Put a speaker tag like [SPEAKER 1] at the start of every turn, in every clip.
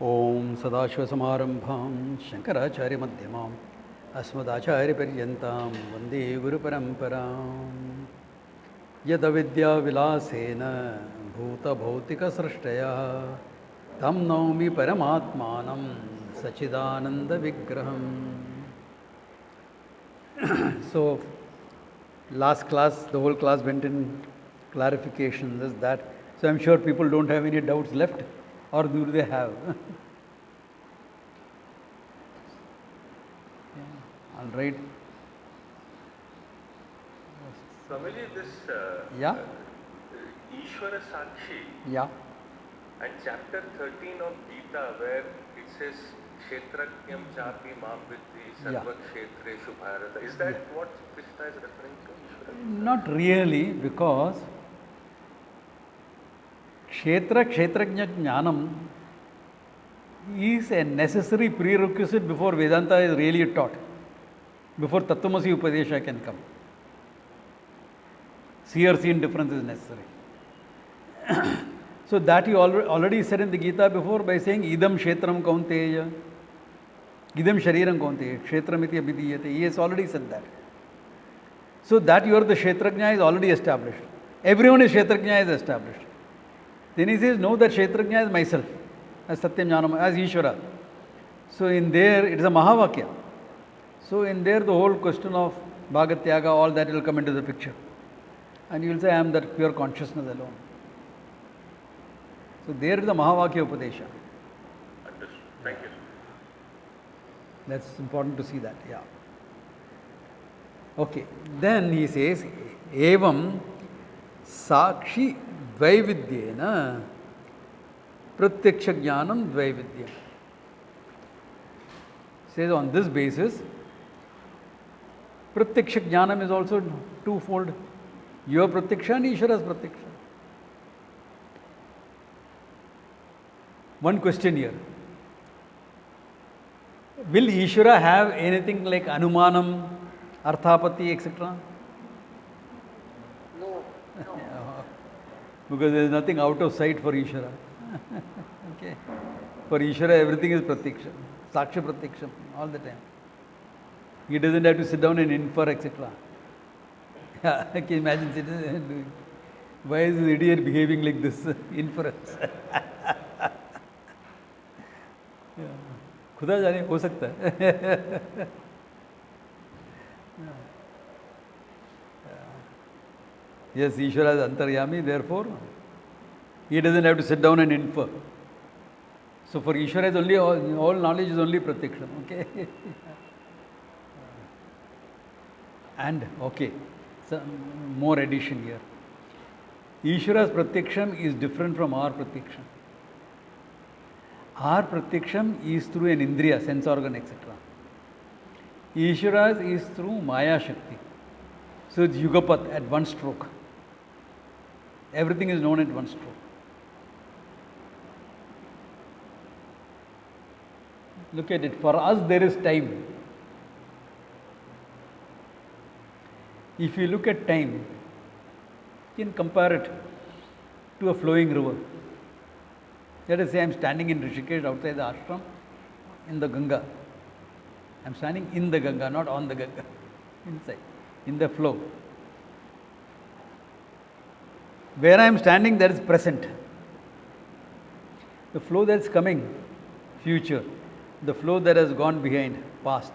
[SPEAKER 1] Om Sadashivasamarampham Shankaracharya-madhyamam Asmadacharya-paryantam Vande Guru-paramparam Yadavidya-vilasena Bhuta-bhautika-srashtaya Tam Naumi Paramatmanam Sachidananda-vigraham. So, last class, the whole class went in clarification, this, that. So, I'm sure people don't have any doubts left, or do they have? All right.
[SPEAKER 2] Swamiji, this Ishvara Sakshi and chapter 13 of Gita, where it says Kshetrajnam chapi mam vidhi sarva kshetreshu bharata. Is that what Krishna is referring to?
[SPEAKER 1] Not really, because Kshetrajna Jnanam is a necessary prerequisite before Vedanta is really taught, before Tattvamasi Upadesha can come. Seer seen difference is necessary. So that he already said in the Gita before by saying Idam Kshetram Kaunteya, Idam Shariram Kaunteya, Kshetram iti abhidiyate. He has already said that. So that you are the Kshetrajna is already established. Everyone is Kshetrajna is established. Then he says, know that Kshetrajna is myself, as Satyam Jnanam, as Ishvara. So in there, it is a Mahavakya. So in there, the whole question of Bhagatyaga, all that will come into the picture. And you will say, I am that pure consciousness alone. So there is the Mahavakya Upadesha.
[SPEAKER 2] Understood. Thank you.
[SPEAKER 1] That's important to see that, yeah. Okay, then he says, Evam Sakshi Dvaividyena Pratyaksha Jnanam Dvaividyam. Says on this basis, Pratyaksha Jnanam is also twofold. Your Pratyaksha and Ishvara's Pratyaksha. One question here. Will Ishvara have anything like Anumanam, Arthapati, etc.?
[SPEAKER 3] No.
[SPEAKER 1] Because there is nothing out of sight for Ishvara. Okay. For Ishvara, everything is Pratyaksha, Saksha Pratyaksha, all the time. He doesn't have to sit down and infer, etc. Yeah, I can imagine doing. Why is this idiot behaving like this? Inference. खुदा जाने हो सकता है. Yes, Ishvara is Antaryami, therefore he doesn't have to sit down and infer. So for Ishvara is only all knowledge is only Pratyaksha. Okay. And okay, some more addition here. Ishvara's Pratyaksham is different from our Pratyaksham. Our Pratyaksham is through an Indriya, sense organ, etc. Ishvara's is through Maya Shakti. So it's Yugapat at one stroke. Everything is known at one stroke. Look at it. For us, there is time. If you look at time, you can compare it to a flowing river. Let us say I am standing in Rishikesh outside the ashram in the Ganga. I am standing in the Ganga, not on the Ganga. Inside, in the flow. Where I am standing, that is present. The flow that is coming, future. The flow that has gone behind, past.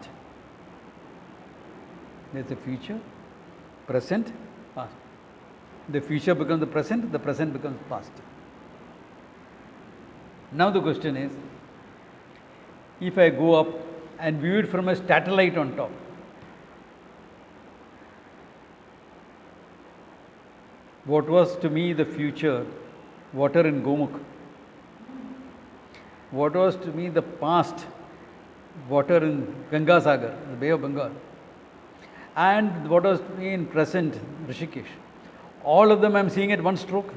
[SPEAKER 1] There is a future, present, past. The future becomes the present becomes past. Now the question is, if I go up and view it from a satellite on top, what was to me the future, water in Gomukh? What was to me the past, water in Ganga Sagar, the Bay of Bengal? And what was to me in present, Rishikesh? All of them I am seeing at one stroke.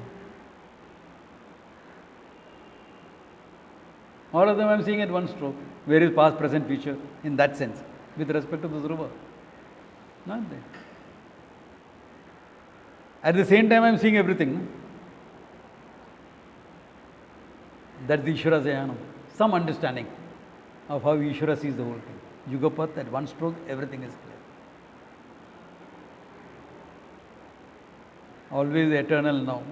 [SPEAKER 1] All of them I am seeing at one stroke. Where is past, present, future in that sense, with respect to this river? Not there. At the same time, I am seeing everything. That's the Ishvara Sayanam, some understanding of how Ishvara sees the whole thing. Yugapat, at one stroke, everything is clear. Always eternal now.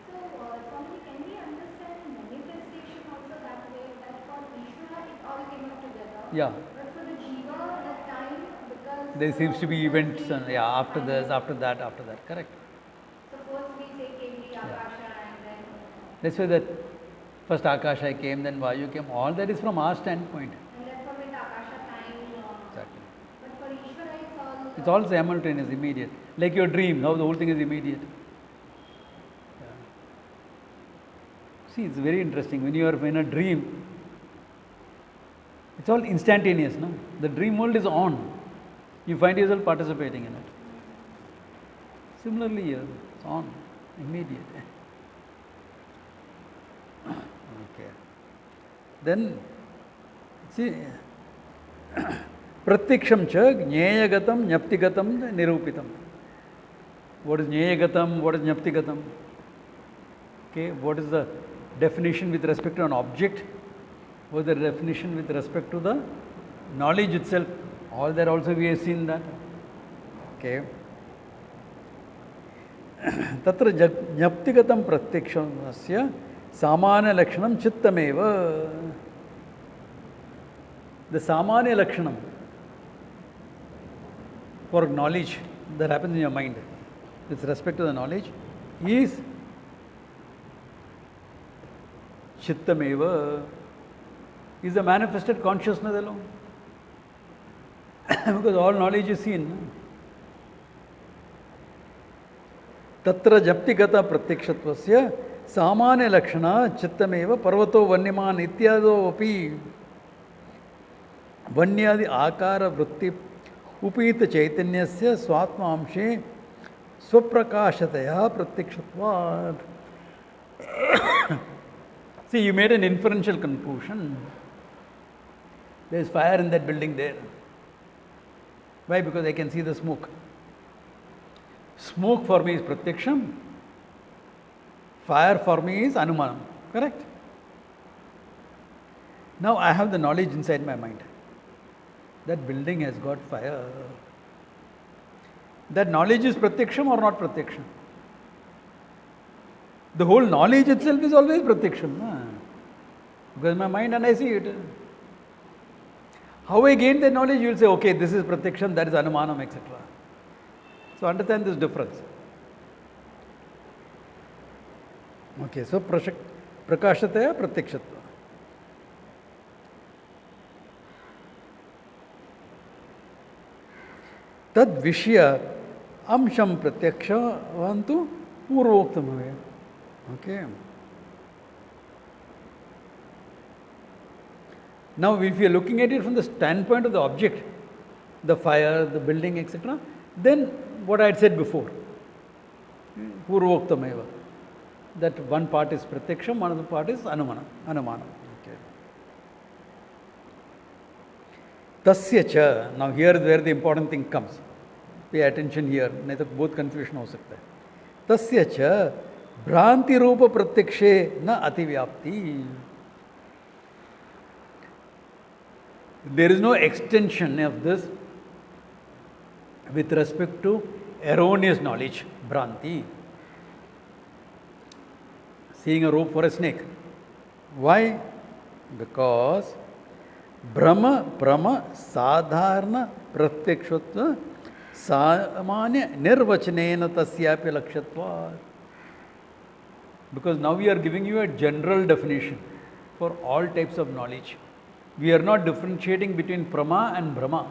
[SPEAKER 3] So, Swamiji, can we understand manifestation also that way? That for Ishvara it all came up together.
[SPEAKER 1] Yeah.
[SPEAKER 3] But for the Jiva, that time, because
[SPEAKER 1] There seems to be events, after this, after that, correct.
[SPEAKER 3] So first we say came the Akasha and then.
[SPEAKER 1] That's why that first Akasha came, then Vayu came. All that is from our standpoint.
[SPEAKER 3] And then from it Akasha time.
[SPEAKER 1] Exactly.
[SPEAKER 3] But for Ishvara it's all.
[SPEAKER 1] It's all simultaneous, immediate. Like your dream, now the whole thing is immediate. Yeah. See, it's very interesting. When you are in a dream, it's all instantaneous, no? The dream world is on. You find yourself participating in it. Similarly here, it's on, immediate. Okay. Then, see, pratyaksham cha jneyagatam jnaptigatam nirupitam. What is jneyagatam? What is jnaptigatam? Okay, what is the definition with respect to an object? What is the definition with respect to the knowledge itself? All that also we have seen that. Okay. तत्र ज्ञप्तिगतं प्रत्यक्षस्य सामान्य लक्षणं चित्तमेव. The सामान्य लक्षणं for knowledge that happens in your mind with respect to the knowledge is chittameva, is the manifested consciousness alone. Because all knowledge is seen. तत्र जप्तिगत प्रत्यक्षत्वस्य सामान्य लक्षण चित्तमेव पर्वतो वन्यमान इत्यादो अपि वन्यादि आकार वृत्ति उपीत चैतन्यस्य स्वात्मांशे स्वप्रकाशतया प्रत्यक्षत्वात्. See, you made an inferential conclusion. There is fire in that building there. Why? Because I can see the smoke. Smoke for me is pratyaksham. Fire for me is anumanam. Correct? Now I have the knowledge inside my mind. That building has got fire. That knowledge is pratyaksham or not pratyaksham? The whole knowledge itself is always pratyaksham. Because in my mind and I see it. How I gain that knowledge, you will say, okay, this is pratyaksham, that is anumanam, etc. So understand this difference. Okay, so prakashataya pratyakshatva. Tad vishya amsham pratyakshavantu purvoktam. Okay. Now, if you are looking at it from the standpoint of the object, the fire, the building, etc., then what I had said before, purvoktameva, that one part is pratyaksham, one other part is anumanam. Okay. Tasya cha, now here is where the important thing comes. Pay attention here, nahi to both confusion ho sakta hai. Tasya cha भ्रांति रूप प्रत्यक्षे न अतिव्याप्ति. There is no extension of this with respect to erroneous knowledge, Bhranti. Seeing a rope for a snake. Why? Because Brahma, Brahma, Sadharana, Pratyakshutva, Samanya, Nirvachanena Tasyapi Lakshatva. Because now we are giving you a general definition for all types of knowledge. We are not differentiating between Prama and Brahma.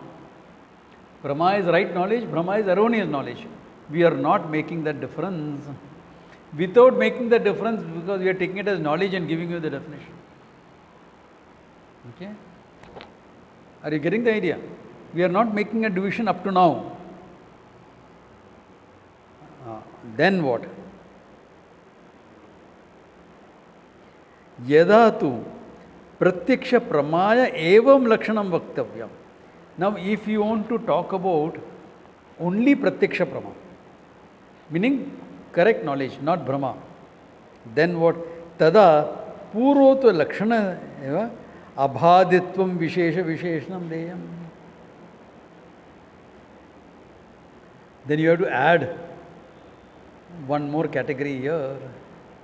[SPEAKER 1] Brahma is right knowledge, Brahma is erroneous knowledge. We are not making that difference. Without making the difference, because we are taking it as knowledge and giving you the definition. Okay? Are you getting the idea? We are not making a division up to now. Then what? यदा तु प्रत्यक्ष प्रमाय एवं लक्षणम वक्तव्यम. Now, if you want to talk about only pratyaksha prama, meaning correct knowledge, not Brahma, then what? Tada पूर्वोत्व लक्षण एव अबाधित्वं विशेष विशेषणं देयम्. Then you have to add one more category here,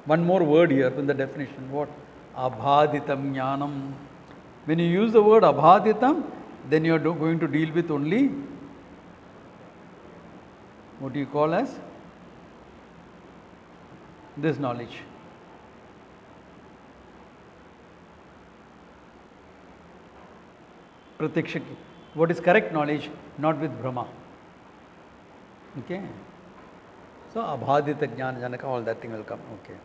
[SPEAKER 1] one more word here in the definition. What? Abhaditam jnanam. When you use the word abhaditam, then you are going to deal with only what you call as this knowledge. Pratiksha. What is correct knowledge, not with Brahma. Okay. So abhadita jnana janaka, all that thing will come. Okay.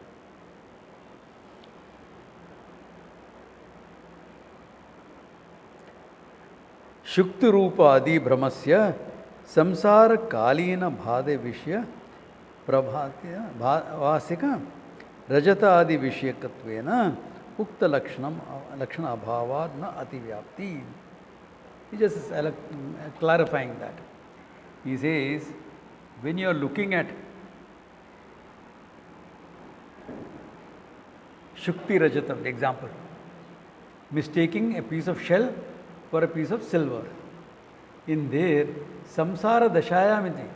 [SPEAKER 1] Shukti rupa adi brahmasya samsara kalina bhade vishya prabhatya vasika rajata adi vishayakatvena ukta lakshana abhavad na ativyapti. He just is clarifying that. He says, when you are looking at Shukti Rajatam, example, mistaking a piece of shell for a piece of silver. In there, samsara dashayamiti,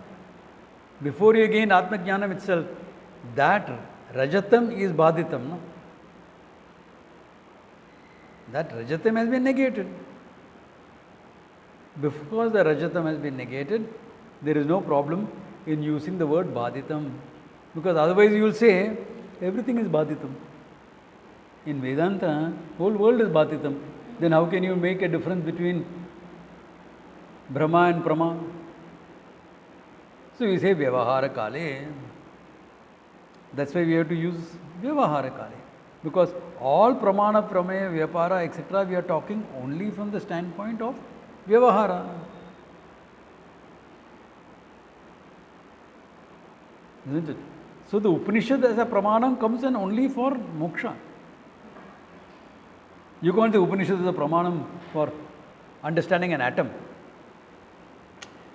[SPEAKER 1] before you gain Atma Jnanam itself, that Rajatam is Baditam. No? That Rajatam has been negated. Because the Rajatam has been negated, there is no problem in using the word Baditam. Because otherwise you will say, everything is Baditam. In Vedanta, whole world is Baditam. Then how can you make a difference between Brahma and Prama? So you say Vyavahara Kale. That's why we have to use Vyavahara Kale. Because all Pramana, Prameya, Vyapara, etc., we are talking only from the standpoint of Vyavahara. Isn't it? So the Upanishad as a Pramanam comes in only for moksha. You can't say Upanishad is a Pramanam for understanding an atom.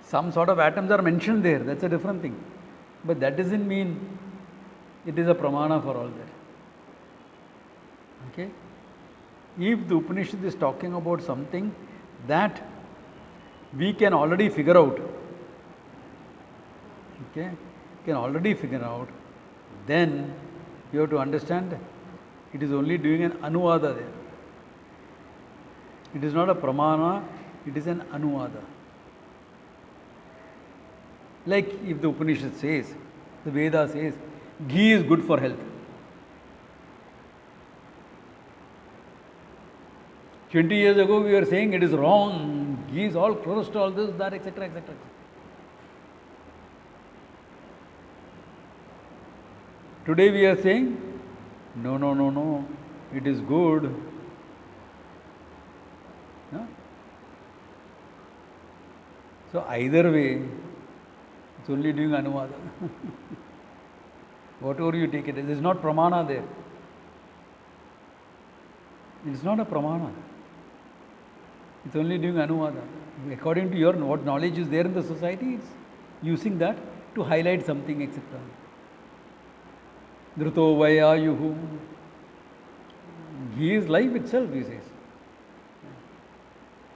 [SPEAKER 1] Some sort of atoms are mentioned there, that's a different thing. But that doesn't mean it is a Pramana for all that. Okay? If the Upanishad is talking about something that we can already figure out, okay, can already figure out, then you have to understand it is only doing an anuvada there. It is not a pramana, it is an anuvada. Like if the Upanishad says, the Veda says, ghee is good for health. 20 years ago we were saying it is wrong, ghee is all cholesterol, this, that, etc., etc. Today we are saying, no, it is good. No? So either way, it's only doing anuvada. Whatever you take it, it is not pramana there. It is not a pramana. It's only doing anuvada. According to your what knowledge is there in the society, it's using that to highlight something, etc. Dhruto vayayuhu. He is life itself, he says.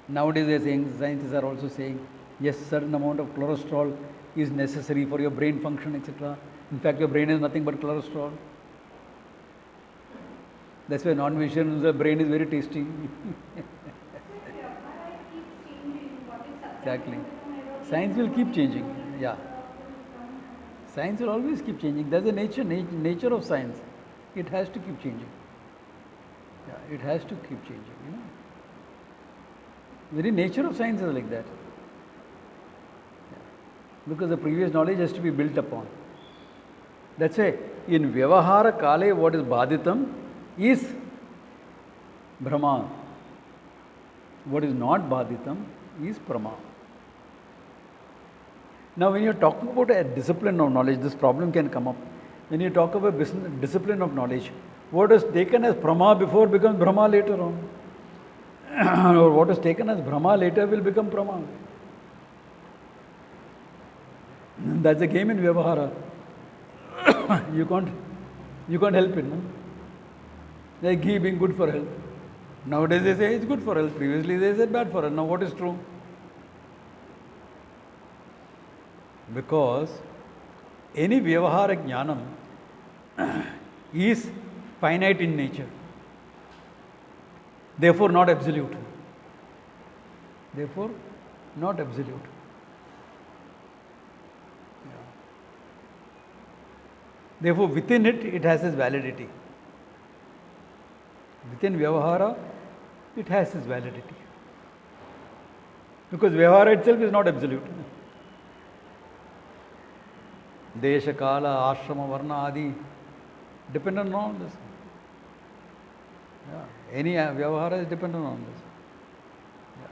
[SPEAKER 1] Nowadays they are saying, scientists are also saying, yes, certain amount of cholesterol is necessary for your brain function, etc. In fact, your brain is nothing but cholesterol. That's why non-vegetarians' brain is very tasty. Exactly. Science will keep changing. Yeah. Science will always keep changing. That's the nature of science. It has to keep changing. Yeah, it has to keep changing. You know. Very nature of science is like that. Yeah. Because the previous knowledge has to be built upon. That's why in Vyavahara Kale, what is Baditam is Brahma. What is not Baditam is Prama. Now, when you are talking about a discipline of knowledge, this problem can come up. When you talk about discipline of knowledge, what is taken as Prama before becomes Brahma later on. Or what is taken as Brahma later will become Prama. That's a game in Vyavahara. You can't help it. No? Like ghee being good for health. Nowadays they say it's good for health. Previously they said bad for health. Now what is true? Because any vyavahara jnanam is finite in nature. Therefore not absolute. Therefore not absolute. Therefore within it, it has its validity. Within vyavahara, it has its validity. Because vyavahara itself is not absolute. Desha, Kala, Ashrama, Varna, Adi, dependent on this. Yeah. Any vyavahara is dependent on this. Yeah.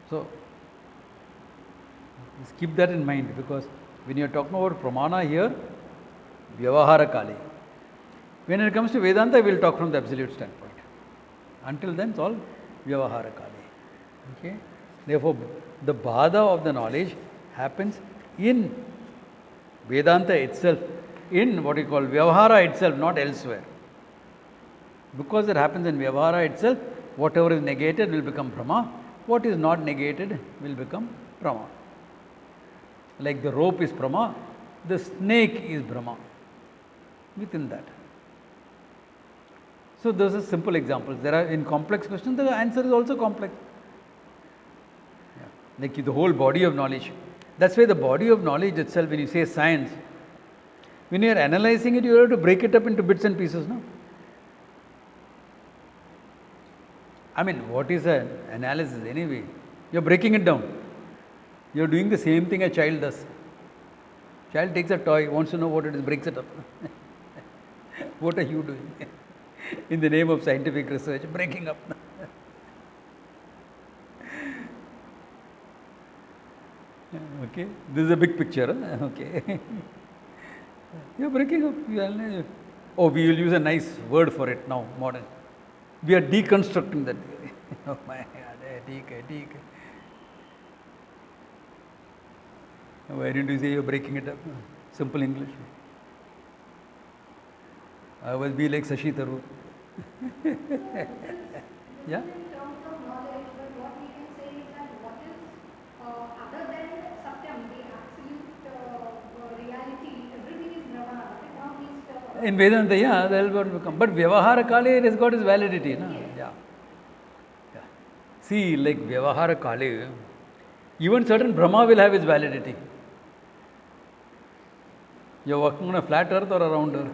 [SPEAKER 1] So, just keep that in mind, because when you are talking about pramana here, vyavahara kali. When it comes to Vedanta, we will talk from the absolute standpoint. Until then, it's all vyavahara kali. Okay? Therefore, the bada of the knowledge happens in Vedanta itself, in what you call vyavahara itself, not elsewhere. Because it happens in vyavahara itself, whatever is negated will become Brahma, what is not negated will become Brahma. Like the rope is Brahma, the snake is Brahma within that. So those are simple examples. There are in complex questions, the answer is also complex. Yeah. Like the whole body of knowledge. That's why the body of knowledge itself, when you say science, when you are analyzing it, you have to break it up into bits and pieces, no? I mean, what is an analysis anyway? You are breaking it down. You are doing the same thing a child does. Child takes a toy, wants to know what it is, breaks it up. What are you doing? In the name of scientific research, breaking up. Okay, this is a big picture. Huh? Okay. You are breaking up. Oh, we will use a nice word for it now, modern. We are deconstructing that. Oh my God, why didn't you say you're breaking it up? Simple English. I will be like Sashi Tharoor. Yeah?
[SPEAKER 3] In terms of knowledge, but what we can say is that what is other than Satyam, the absolute reality, everything is Brahma. That is how we
[SPEAKER 1] In Vedanta, yeah, that will become. But Vyavahara Kali, it has got its validity. No?
[SPEAKER 3] Yes.
[SPEAKER 1] Yeah. Yeah. See, like Vyavahara Kali, even certain Brahma will have its validity. You're walking on a flat earth or a round earth?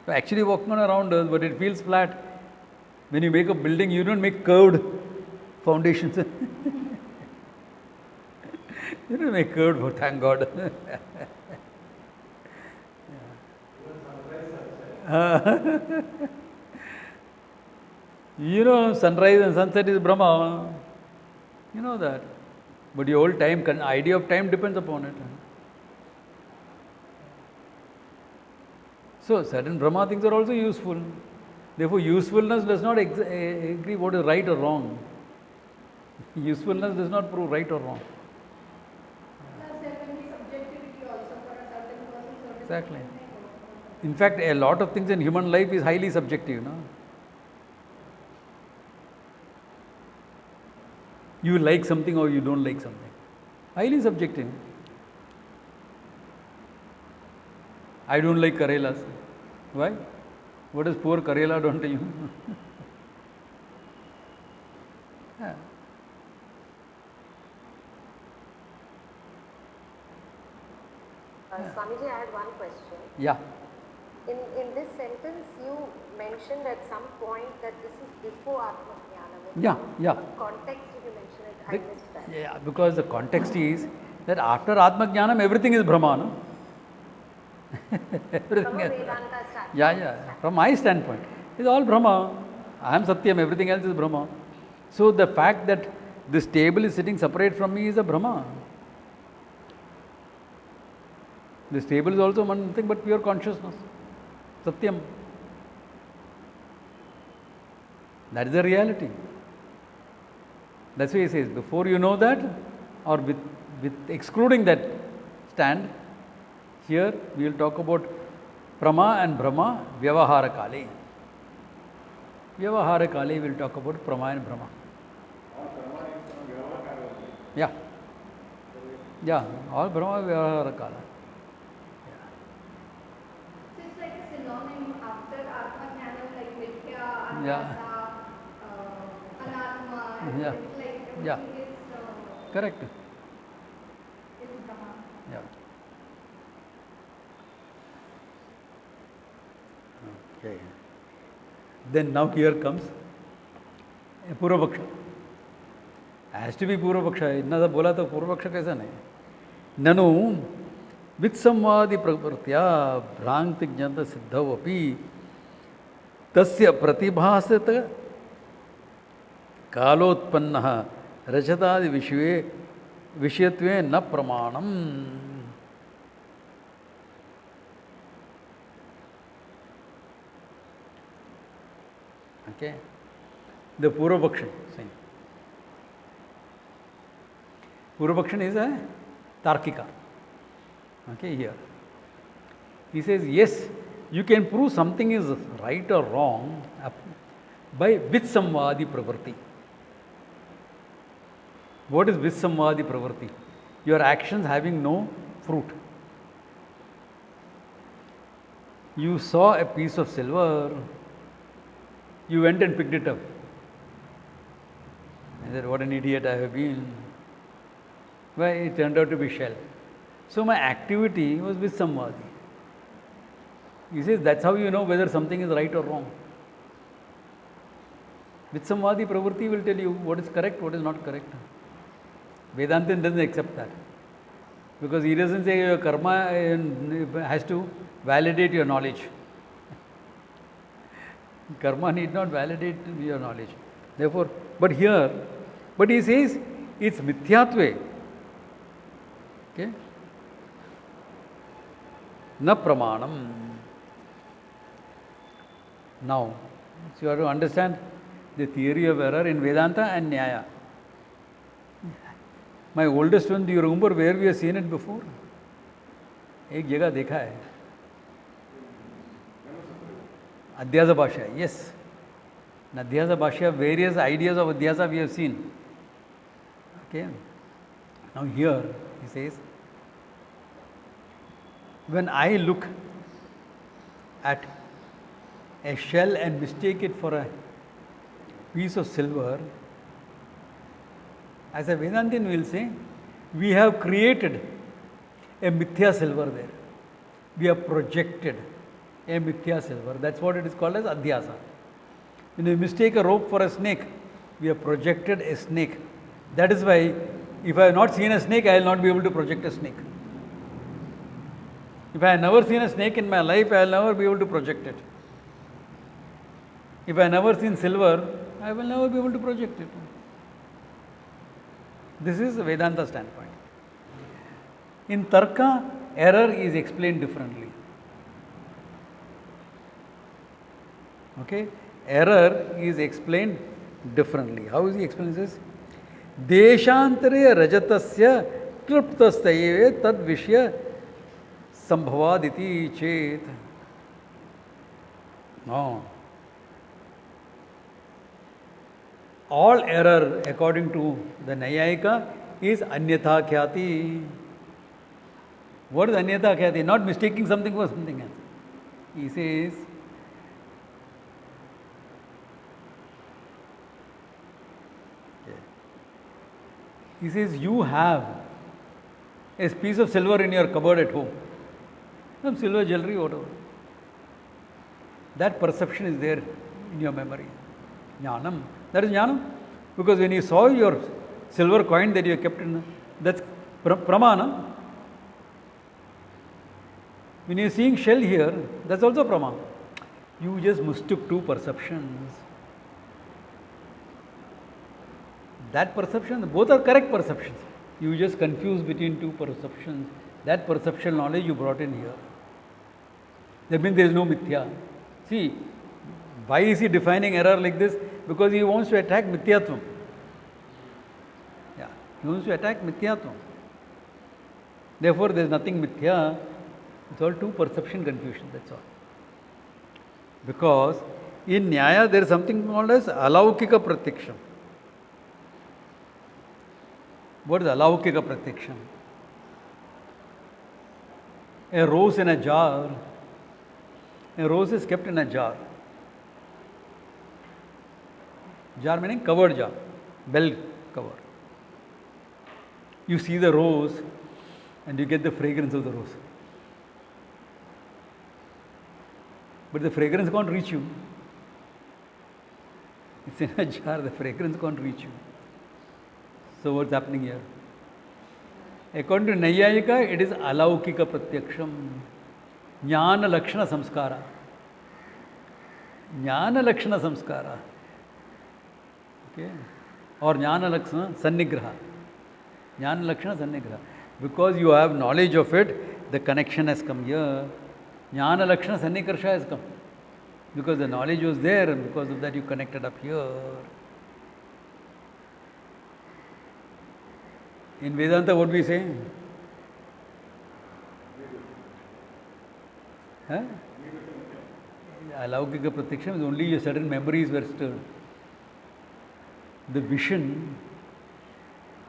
[SPEAKER 1] You're actually walking on a round earth, but it feels flat. When you make a building, you don't make curved foundations. You don't make curved, thank God. You know, sunrise and sunset is Brahma. You know that. But your whole time, idea of time depends upon it. So, certain Brahma things are also useful. Therefore, usefulness does not agree what is right or wrong. Usefulness does not prove right or wrong.
[SPEAKER 3] Plus, there can be subjectivity also for a certain person.
[SPEAKER 1] Exactly. In fact, a lot of things in human life is highly subjective. No? You like something or you don't like something. Highly subjective. I don't like Karelas. Why? What has poor Karela done to you? Yeah.
[SPEAKER 4] Swamiji, I had one question.
[SPEAKER 1] Yeah.
[SPEAKER 4] In this sentence, you mentioned at some point that this is before Atma-jnana.
[SPEAKER 1] Yeah, yeah.
[SPEAKER 4] What context did you mention it? I missed that.
[SPEAKER 1] Yeah, because the context is that after Atma-jnanam, everything is Brahma. No? Everything
[SPEAKER 4] From a
[SPEAKER 1] is,
[SPEAKER 4] Vedanta standpoint.
[SPEAKER 1] yeah. From my standpoint, it's all Brahma. I am Satyam, everything else is Brahma. So the fact that this table is sitting separate from me is a Brahma. This table is also one thing but pure consciousness. Satyam. That is the reality. That's why he says, before you know that, or with excluding that, stand. Here we will talk about Prama and Brahma Vyavahara Kale. Vyavahara Kale we will talk about Prama and Brahma. Yeah. Yeah, all Brahma Vyavahara Kala.
[SPEAKER 3] So it's like a synonym after Atma Jnana, like Mithya,
[SPEAKER 1] Yeah.
[SPEAKER 3] Adhyasa, Anatma,
[SPEAKER 1] Yeah.
[SPEAKER 3] it's like
[SPEAKER 1] Yeah.
[SPEAKER 3] everything
[SPEAKER 1] Correct.
[SPEAKER 3] is Brahma.
[SPEAKER 1] Yeah. Okay. Then now here comes a Purvapaksha. Has to be Purvapaksha. इतना सब बोला तो Purvapaksha कैसा नहीं? ननु वित्संवादि प्रवृत्त्या भ्रांति ज्ञात सिद्धौ अपि तस्य प्रतिभासत कालोत्पन्नः रजतादि विषयत्वे न प्रमाणम्. Okay, the Purvapaksha saying. Purvapaksha is a Tarkika. Okay, here he says yes, you can prove something is right or wrong by Vitsamvadi Pravrti. What is Vitsamvadi Pravrti? Your actions having no fruit. You saw a piece of silver, you went and picked it up. I said, what an idiot I have been. Well, it turned out to be shell. So my activity was with Samvadi. He says, that's how you know whether something is right or wrong. With Samvadi Pravritti will tell you what is correct, what is not correct. Vedanta doesn't accept that. Because he doesn't say your karma has to validate your knowledge. Karma need not validate your knowledge. Therefore, but he says it's mithyatve. Okay? Na pramanam. Now, so you have to understand the theory of error in Vedanta and Nyaya. My oldest one, do you remember where we have seen it before? एक जगह देखा है. Adhyasa Bhashya, yes. In Adhyasa Bhashya, various ideas of Adhyasa we have seen. Okay. Now here he says, when I look at a shell and mistake it for a piece of silver, as a Vedantin will say, we have created a mithya silver there. We have projected a mithya silver. That's what it is called as adhyasa. When you mistake a rope for a snake, we have projected a snake. That is why if I have not seen a snake, I will not be able to project a snake. If I have never seen a snake in my life, I will never be able to project it. If I have never seen silver, I will never be able to project it. This is the Vedanta standpoint. In Tarka, error is explained differently. Okay? Error is explained differently. How is he explaining this? Deshantare rajatasya kliptasthaive tad vishya sambhavaditi chet. No. All error, according to the Nayayika, is anyatha khyati. What is anyatha khyati? Not mistaking something for something else. He says, you have a piece of silver in your cupboard at home. Some silver jewelry, whatever. That perception is there in your memory. Jnanam. That is jnanam. Because when you saw your silver coin that you kept in, that's pramana. When you are seeing shell here, that's also prama. You just mistook two perceptions. That perception, both are correct perceptions. You just confuse between two perceptions. That perceptual knowledge you brought in here. That means there is no mithya. See, why is he defining error like this? Because he wants to attack mithyatvam. Yeah, he wants to attack mithyatvam. Therefore, there is nothing mithya. It's all two perception confusion, that's all. Because in Nyaya there is something called as alaukika pratyaksham. What is alaukika pratyaksham? A rose in a jar. A rose is kept in a jar. Jar meaning covered jar, bell cover. You see the rose and you get the fragrance of the rose. But the fragrance can't reach you. It's in a jar, the fragrance can't reach you. So what's happening here? According to Nayayika, it is alaukika pratyaksham. Jnana lakshana samskara. Jnana lakshana samskara. Okay? Or jnana lakshana sannigraha. Jnana lakshana sannigraha. Because you have knowledge of it, the connection has come here. Jnana lakshana sannikarsa has come. Because the knowledge was there, and because of that you connected up here. In Vedanta, what we say? Huh? Alaukika pratyaksham is only certain memories were stirred. The vision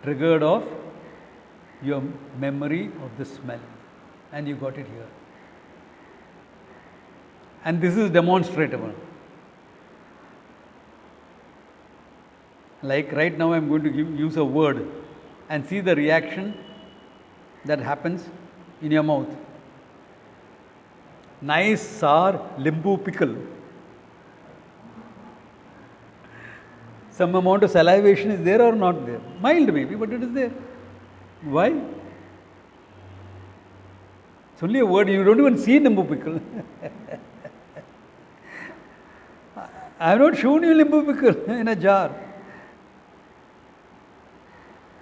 [SPEAKER 1] triggered off your memory of the smell, and you got it here. And this is demonstrable. Like right now I am going to use a word and see the reaction that happens in your mouth. Nice sour limbu pickle. Some amount of salivation is there or not there? Mild maybe, but it is there. Why? It's only a word, you don't even see limbu pickle. I have not shown you limbu pickle in a jar.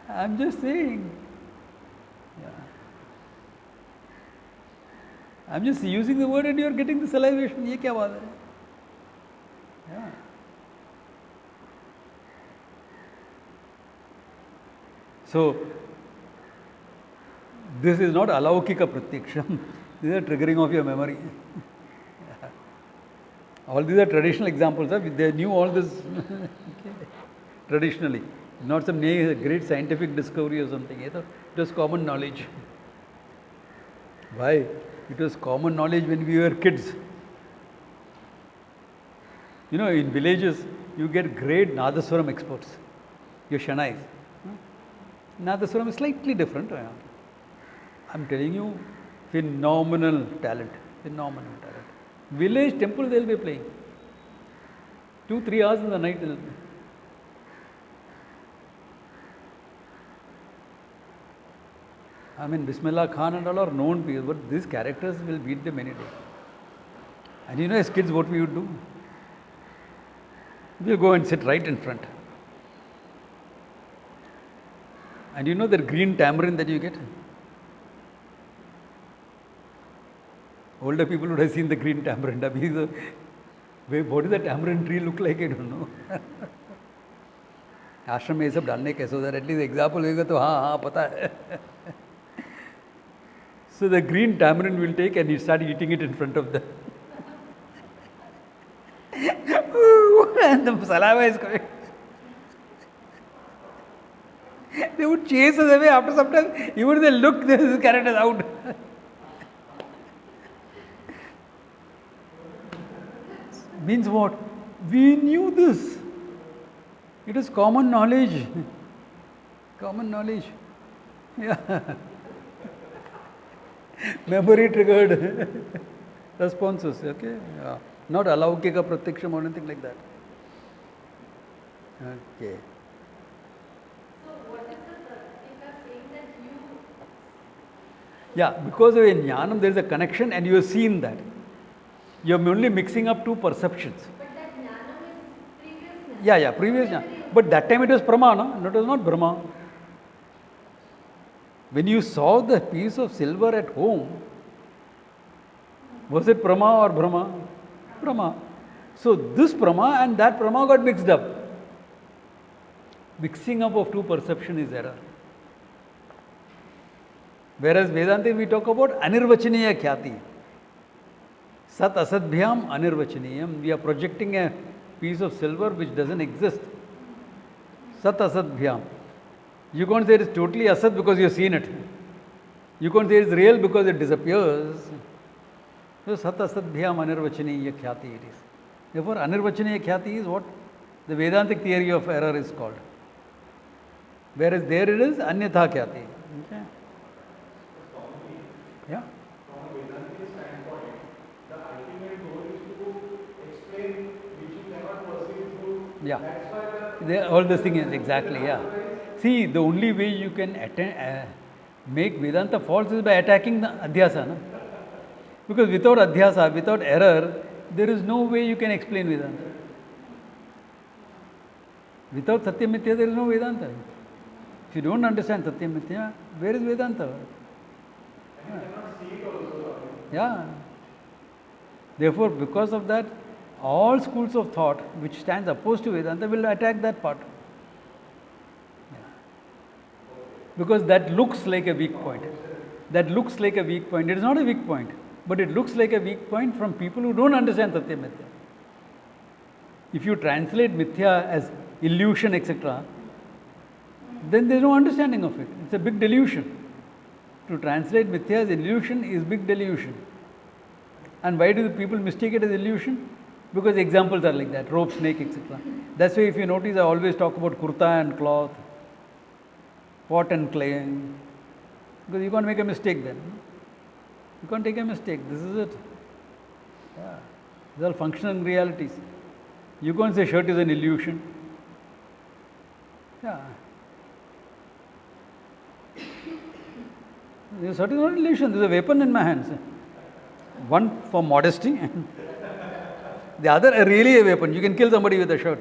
[SPEAKER 1] I am just saying. Yeah. I am just using the word and you are getting the salivation. Ye kya baat hai? Yeah. So, this is not alaukika pratyaksham. This is a triggering of your memory. All these are traditional examples. They knew all this traditionally. Not some great scientific discovery or something. It was common knowledge. Why? It was common knowledge when we were kids. You know, in villages, you get great Nadaswaram experts. Your Shanais. Nadaswaram is slightly different. I'm telling you, phenomenal talent. Phenomenal talent. Village temple they'll be playing. 2-3 hours in the night they'll be. I mean, Bismillah Khan and all are known people, but these characters will beat them any day. And you know, as kids, what we would do? We'll go and sit right in front. And you know that green tamarind that you get? Older people would have seen the green tamarind. What does the tamarind tree look like? I don't know. Ashram में ये सब डालने कैसे so that at least example होगा तो हाँ पता है. So the green tamarind will take and you start eating it in front of them. And the saliva is coming. They would chase us away after some time. Even they look, this character is out. Means what? We knew this. It is common knowledge. Common knowledge. Yeah. Memory triggered responses. Okay. Yeah. Not alaukika pratyaksham or anything like that. Okay.
[SPEAKER 3] So what is the pratyeka saying that you...
[SPEAKER 1] Yeah, because of a jnanam there is a connection and you have seen that. You are only mixing up two perceptions.
[SPEAKER 3] But that jnanam is previous.
[SPEAKER 1] Yeah, previous jnana. But that time it was Brahma, no? It was not Brahma. When you saw the piece of silver at home, was it Brahma or Brahma? Brahma. So this Brahma and that Brahma got mixed up. Mixing up of two perception is error. Whereas Vedanta, we talk about anirvachaniya khyati. Sat asadbhyam anirvachaniyam. We are projecting a piece of silver which doesn't exist. Sat asadbhyam. You can't say it is totally asad because you have seen it. You can't say it is real because it disappears. So sat asadbhyam anirvachaniya khyati it is. Therefore, anirvachaniya khyati is what the Vedantic theory of error is called. Whereas there it is anyatha khyati. Okay. Yeah.
[SPEAKER 5] From a Vedantic standpoint, the ultimate goal is to explain which you cannot perceive through.
[SPEAKER 1] Yeah.
[SPEAKER 5] That's why
[SPEAKER 1] All this thing is exactly, yeah. See, the only way you can make Vedanta false is by attacking the Adhyasa. No? Because without Adhyasa, without error, there is no way you can explain Vedanta. Without Satya Mithya, there is no Vedanta. If you don't understand Satya Mithya, where is Vedanta? Yeah. Therefore, because of that, all schools of thought which stands opposed to Vedanta will attack that part. Yeah. Because that looks like a weak point. That looks like a weak point. It is not a weak point, but it looks like a weak point from people who don't understand Satya Mithya. If you translate Mithya as illusion, etc., then there is no understanding of it. It's a big delusion. To translate Mithya as illusion is big delusion. And why do the people mistake it as illusion? Because examples are like that, rope, snake, etc. That's why if you notice, I always talk about kurta and cloth, pot and clay. Because you can't make a mistake then. You can't take a mistake. This is it. Yeah. These are all functional realities. You can't say shirt is an illusion. Yeah. This shirt is not an illusion. There is a weapon in my hands. One for modesty. The other, really a weapon. You can kill somebody with a shirt.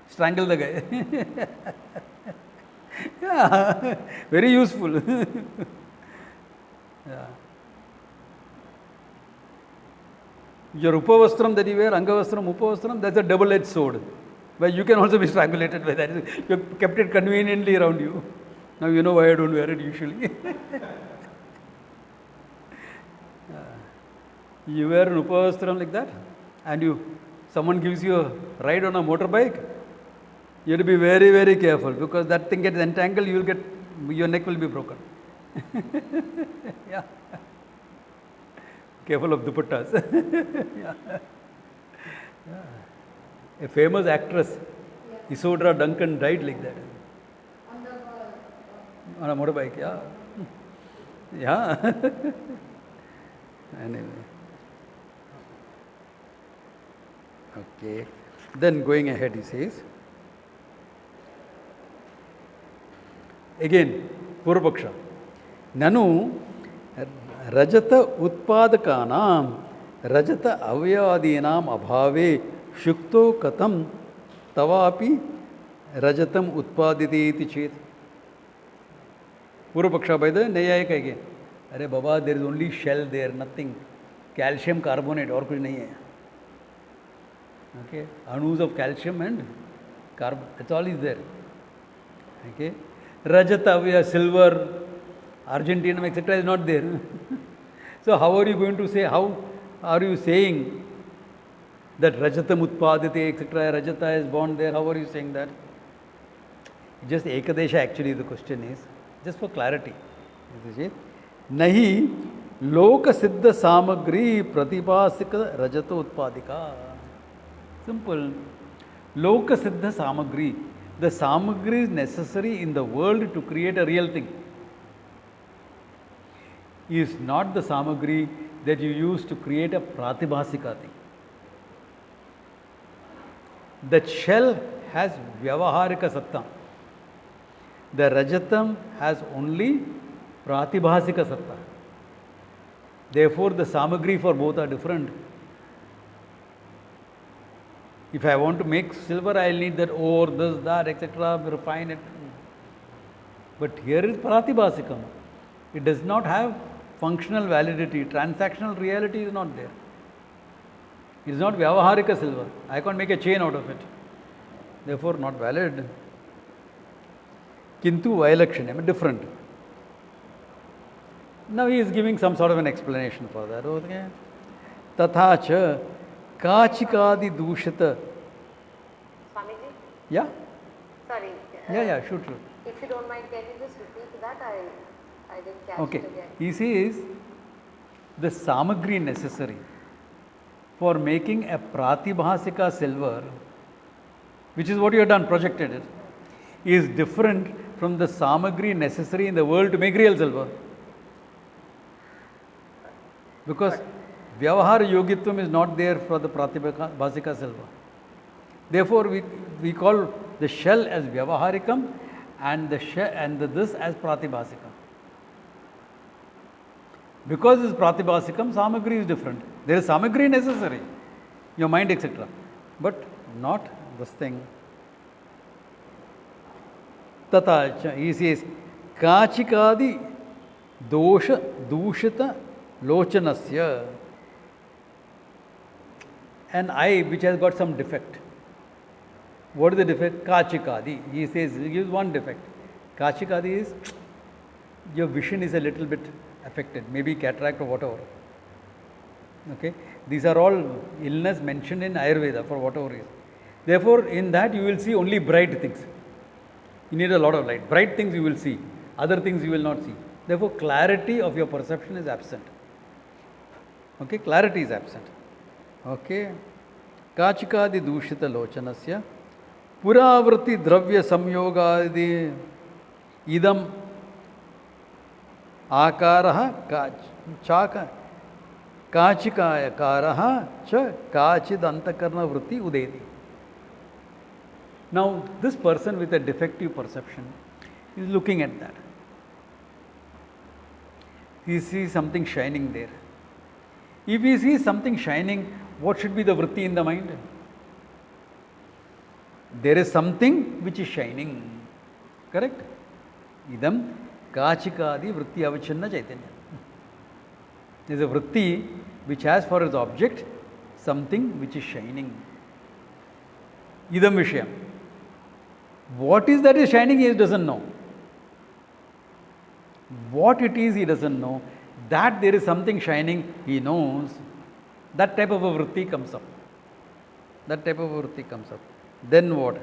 [SPEAKER 1] Strangle the guy. Yeah, very useful. Yeah. Your upavastram that you wear, angavastram, upavastram, that's a double-edged sword. Where you can also be strangulated by that. You have kept it conveniently around you. Now you know why I don't wear it usually. You wear an upavastram like that, and someone gives you a ride on a motorbike, you have to be very, very careful, because that thing gets entangled, your neck will be broken. Yeah. Careful of dupattas. Yeah. Yeah. A famous actress, Isodra Duncan, died like that. On a motorbike, yeah. Yeah. Anyway. Okay. Then going ahead, he says, again, Purvapaksha. Nanu Rajata Utpadakanam Rajata Avyadinam Abhave Shukto Katam Tavapi Rajatam Utpaditi iti chet. Purvapaksha by the Nayayika again. Arey Baba, there is only shell there, nothing. Calcium carbonate, or kuch nahi hai. Okay, anus of calcium and carbon, that's all is there. Okay, Rajata, silver, Argentinum, etc. is not there. So how are you going to say, how are you saying that Rajatam Utpadite, etc., Rajata is born there? How are you saying that? Just Ekadesha actually the question is, just for clarity. Nahi Loka Siddha Samagri Pratipasika Rajata Utpadika. Simple. Loka Siddha Samagri. The Samagri is necessary in the world to create a real thing. Is not the Samagri that you use to create a Pratibhasika thing. The shell has Vyavaharika Satta. The Rajatam has only Pratibhasika Satta. Therefore, the Samagri for both are different. If I want to make silver, I will need that ore, this, that, etc., refine it. But here is Pratibhasikam. It does not have functional validity. Transactional reality is not there. It is not Vyavaharika silver. I can't make a chain out of it. Therefore, not valid. Kintu Vailakshanyam, different. Now he is giving some sort of an explanation for that. Okay. Tatha cha kachikadi dushita.
[SPEAKER 4] Swamiji?
[SPEAKER 1] Yeah?
[SPEAKER 4] Sorry.
[SPEAKER 1] Yeah, shoot.
[SPEAKER 4] If you don't mind, can you just repeat that? I didn't catch
[SPEAKER 1] Okay.
[SPEAKER 4] it again.
[SPEAKER 1] He says the samagri necessary for making a pratibhasika silver, which is what you have done, projected it, is different from the samagri necessary in the world to make real silver. Because Vyavahara Yogitvam is not there for the Pratibhasika silver. Therefore, we call the shell as Vyavaharikam and the shell and this as Pratibhasikam. Because this Pratibhasikam, Samagri is different. There is Samagri necessary, your mind, etc. But not this thing. Tata, he says, Kachikadi dosha dushita lochanasya. An eye which has got some defect. What is the defect? Kachikadi. He says, he gives one defect. Kachikadi is, your vision is a little bit affected, maybe cataract or whatever. Okay? These are all illness mentioned in Ayurveda for whatever reason. Therefore, in that you will see only bright things. You need a lot of light. Bright things you will see, other things you will not see. Therefore, clarity of your perception is absent. Okay? Clarity is absent. Okay? Kachikadi dushita lochanasya puravriti dravya samyogadi idam akaraha chaka kachikaya karaha cha kachid antakarna vritti udeti. Now, this person with a defective perception is looking at that. He sees something shining there. If he sees something shining, what should be the vritti in the mind? There is something which is shining. Correct? Idam kachikadi vritti avachanna chaitanya. There is a vritti which has for its object something which is shining. Idam vishayam. What is that is shining, he doesn't know. What it is, he doesn't know. That there is something shining, he knows. That type of a vritti comes up. That type of a vritti comes up. Then what?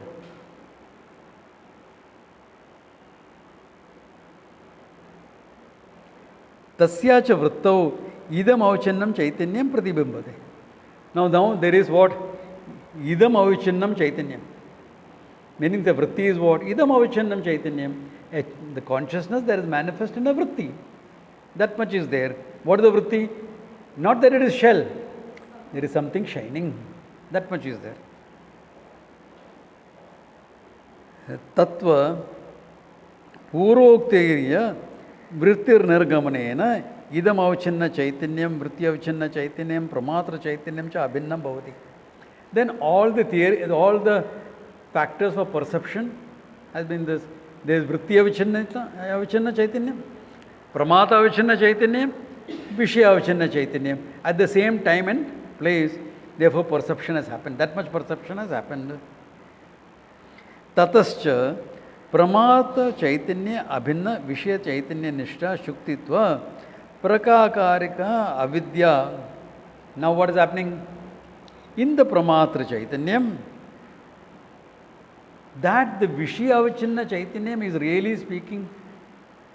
[SPEAKER 1] Tasya cha vrittau idam avachannam chaitanyam pratibhimbate. Now there is what? Idam avachannam chaitanyam. Meaning the vritti is what? Idam avachannam chaitanyam. The consciousness that is manifest in a vritti. That much is there. What is the vritti? Not that it is shell. There is something shining. That much is there. Tattva purokteriya vrittir nirgamanena idam avachanna chaitanyam vritti avachanna chaitanyam pramatra chaitanyam cha abhinnam bhavati. Then all the theory, all the factors for perception has been this. There is vritti avachanna chaitanyam, pramata avachanna chaitanyam, vishya avachanna chaitanyam. At the same time and place, therefore perception has happened. That much perception has happened. Tatascha pramata chaitanya abhinna vishya chaitanya nishta shuktitva prakakarika avidya. Now what is happening? In the pramatra chaitanyam, that the vishya avachanna chaitanyam is really speaking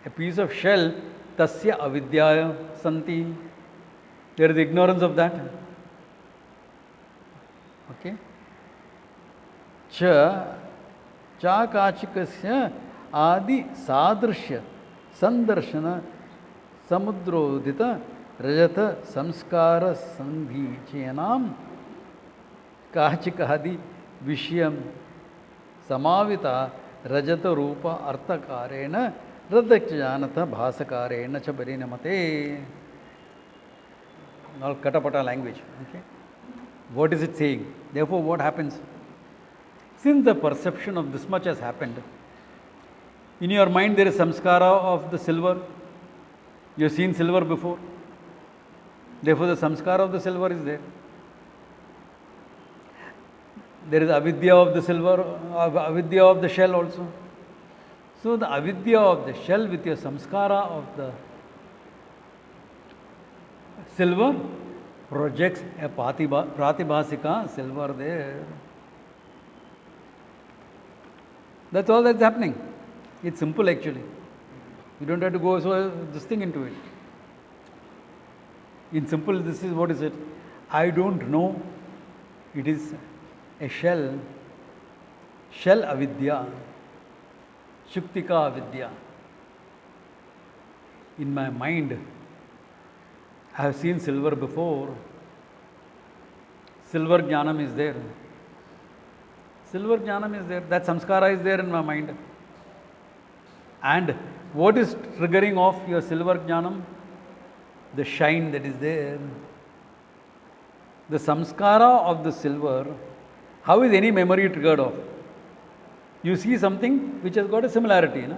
[SPEAKER 1] a piece of shell, tasya avidya santi. There is ignorance of that. Okay? Cha kachikasya adi sadrishya sandarshana samudrodita rajata samskara sandhi chenam kachikadi vishyam samavita rajata rupa arthakarena radakjanata bhasakarena cha parinamate. All katapata language. Okay? What is it saying? Therefore, what happens? Since the perception of this much has happened, in your mind there is samskara of the silver. You have seen silver before. Therefore, the samskara of the silver is there. There is avidya of the silver, avidya of the shell also. So, the avidya of the shell with your samskara of the Silver projects a pratibhasika silver there. That's all that's happening. It's simple actually. You don't have to go so this thing into it. In simple, this is what is it? I don't know. It is a shell. Shell avidya. Shuktika avidya. In my mind, I have seen silver before. Silver jnanam is there. Silver jnanam is there. That samskara is there in my mind. And what is triggering off your silver jnanam? The shine that is there. The samskara of the silver, how is any memory triggered off? You see something which has got a similarity. No?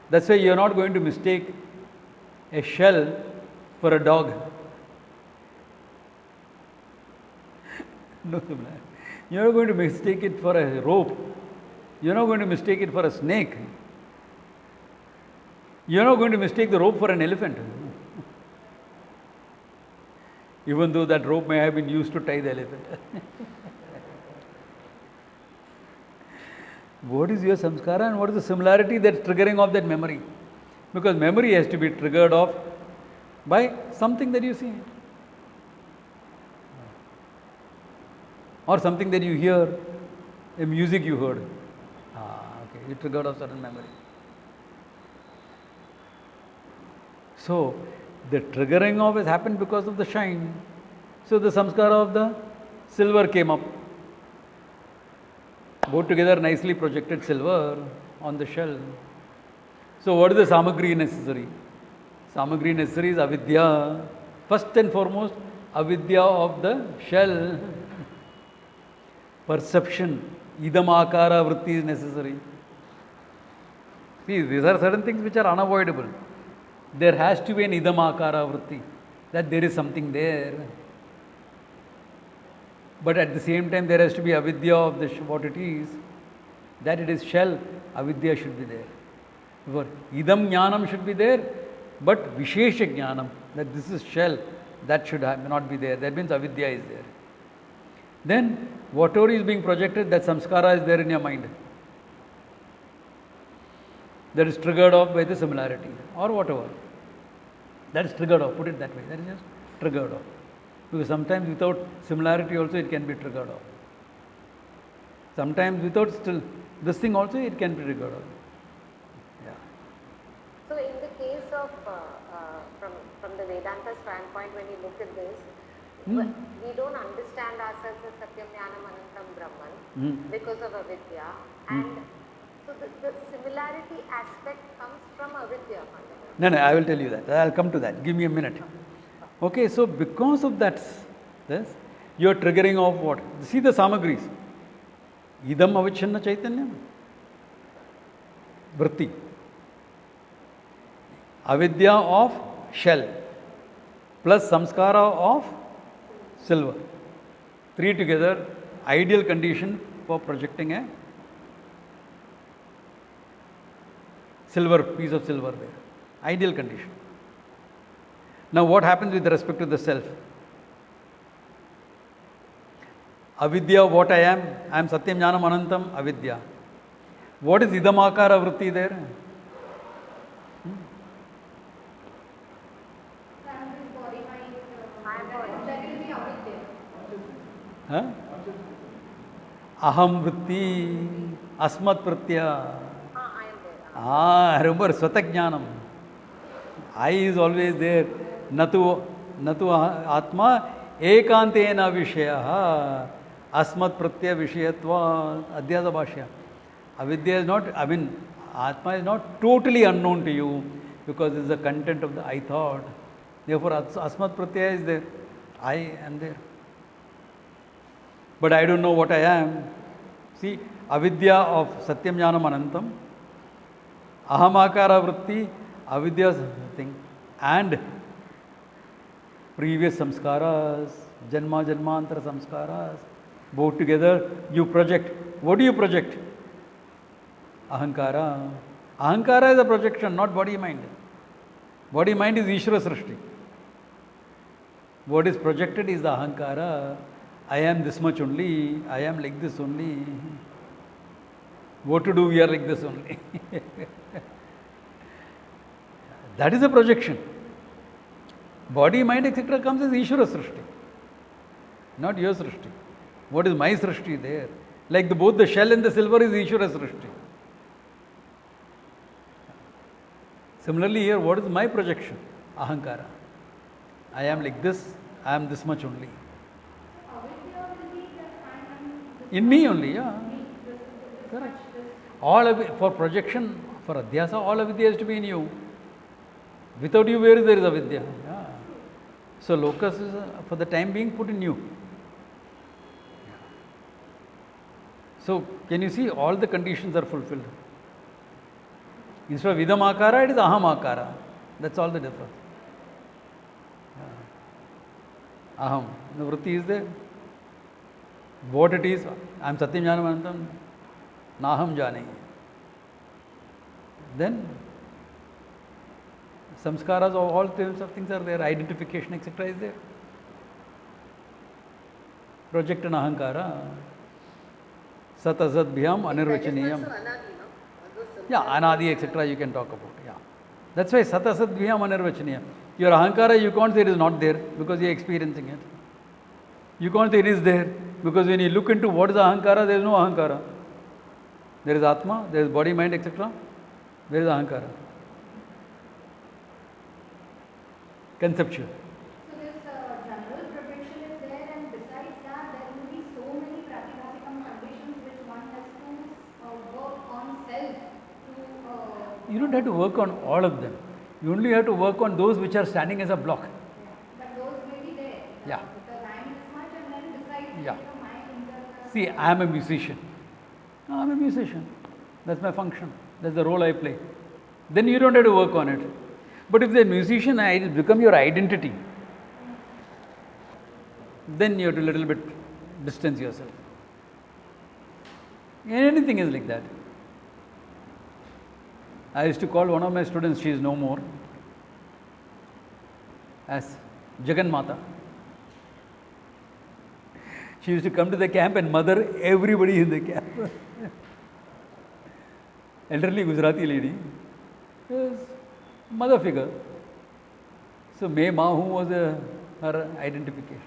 [SPEAKER 1] That's why you are not going to mistake a shell for a dog. No similarity. You are not going to mistake it for a rope. You are not going to mistake it for a snake. You are not going to mistake the rope for an elephant. Even though that rope may have been used to tie the elephant. What is your samskara and what is the similarity that's triggering off that memory? Because memory has to be triggered off by something that you see. Or something that you hear, a music you heard. Okay, it triggered off certain memory. So, the triggering of has happened because of the shine. So, the samskara of the silver came up. Both together nicely projected silver on the shell. So, what is the samagri necessary? Samagri necessary is avidya. First and foremost, avidya of the shell. Perception, idam akara vritti is necessary. See, these are certain things which are unavoidable. There has to be an idam akara vritti, that there is something there. But at the same time, there has to be avidya of what it is, that it is shell, avidya should be there. For idam jnanam should be there, but vishesha jnanam, that this is shell, that should not be there. That means avidya is there. Then, whatever is being projected, that samskara is there in your mind. That is triggered off by the similarity or whatever. That is triggered off, put it that way. That is just triggered off. Because sometimes without similarity also it can be triggered off. Sometimes without still this thing also it can be triggered off. Yeah.
[SPEAKER 4] So in the case of, from the Vedanta standpoint, when you look at this, we don't understand ourselves as Satyam Jnanam Anantam Brahman because of avidya, and so the similarity aspect comes from avidya.
[SPEAKER 1] No, I will tell you that. I will come to that. Give me a minute. Okay, so because of that, this, you are triggering off what? See the samagris. Idam avichanna chaitanya. Vritti. Avidya of shell. Plus samskara of silver. Three together, ideal condition for projecting a silver, piece of silver there. Ideal condition. Now what happens with respect to the self? Avidya, what I am Satyam Jnanam Anantam, avidya. What is idamakara vritti there? Huh? Aham vritti, asmat pratya. Remember Swatajnanam. I is always there. Natu Atma ekantena vishaya. Asmat pratya vishayatva adhyasa bhashya. Avidya is not, Atma is not totally unknown to you because it is the content of the I thought. Therefore, asmat pratyaya is there. I am there. But I don't know what I am. See, avidya of Satyam Jnanam Anantam, ahamakara vritti, avidya thing, and previous samskaras, janma janmantara samskaras, both together you project. What do you project? Ahankara. Ahankara is a projection, not body mind. Body mind is Ishvara Srishti. What is projected is the ahankara. I am this much only, I am like this only. What to do, we are like this only. That is a projection. Body, mind, etc. comes as Ishvara Srishti, not your Srishti. What is my Srishti there? Like both the shell and the silver is Ishvara Srishti. Similarly here, what is my projection? Ahankara. I am like this, I am this much only. In me only, yeah. Correct. All of it, for projection, for adhyasa, all avidya has to be in you. Without you, where is there is avidya? Yeah. So locus is for the time being put in you. So can you see all the conditions are fulfilled? Instead of idam akara, it is aham akara. That's all the difference. Yeah. Aham. The vritti is there. What it is, I am Satyam Jnanam Anantam, Naham Jane. Then samskaras of all types of things are there, identification, etc. is there. Project and ahankara. Sat asat bhyam anirvachaniyam. Yeah, anadi, etc. you can talk about. Yeah. That's why sat asat bhyam anirvachaniyam. Your ahankara, you can't say it is not there because you are experiencing it. You can't say it is there because when you look into what is ahankara, there is no ahankara. There is atma, there is body, mind, etc. There is ahankara. Conceptual.
[SPEAKER 3] So this general projection is there, and besides that, there will be so many pratibhasikam conditions which one has to work on self to.
[SPEAKER 1] You don't have to work on all of them. You only have to work on those which are standing as a block.
[SPEAKER 3] But those may be there.
[SPEAKER 1] Yeah.
[SPEAKER 3] Because I am this much, and then besides
[SPEAKER 1] Yeah.
[SPEAKER 3] the mind internal.
[SPEAKER 1] See, I am a musician. I am a musician. That's my function. That's the role I play. Then you don't have to work on it. But if the musician has become your identity, then you have to little bit distance yourself. Anything is like that. I used to call one of my students, she is no more, as Jagan Mata. She used to come to the camp and mother everybody in the camp. Elderly Gujarati lady, yes, mother figure. So May Mahu was her identification.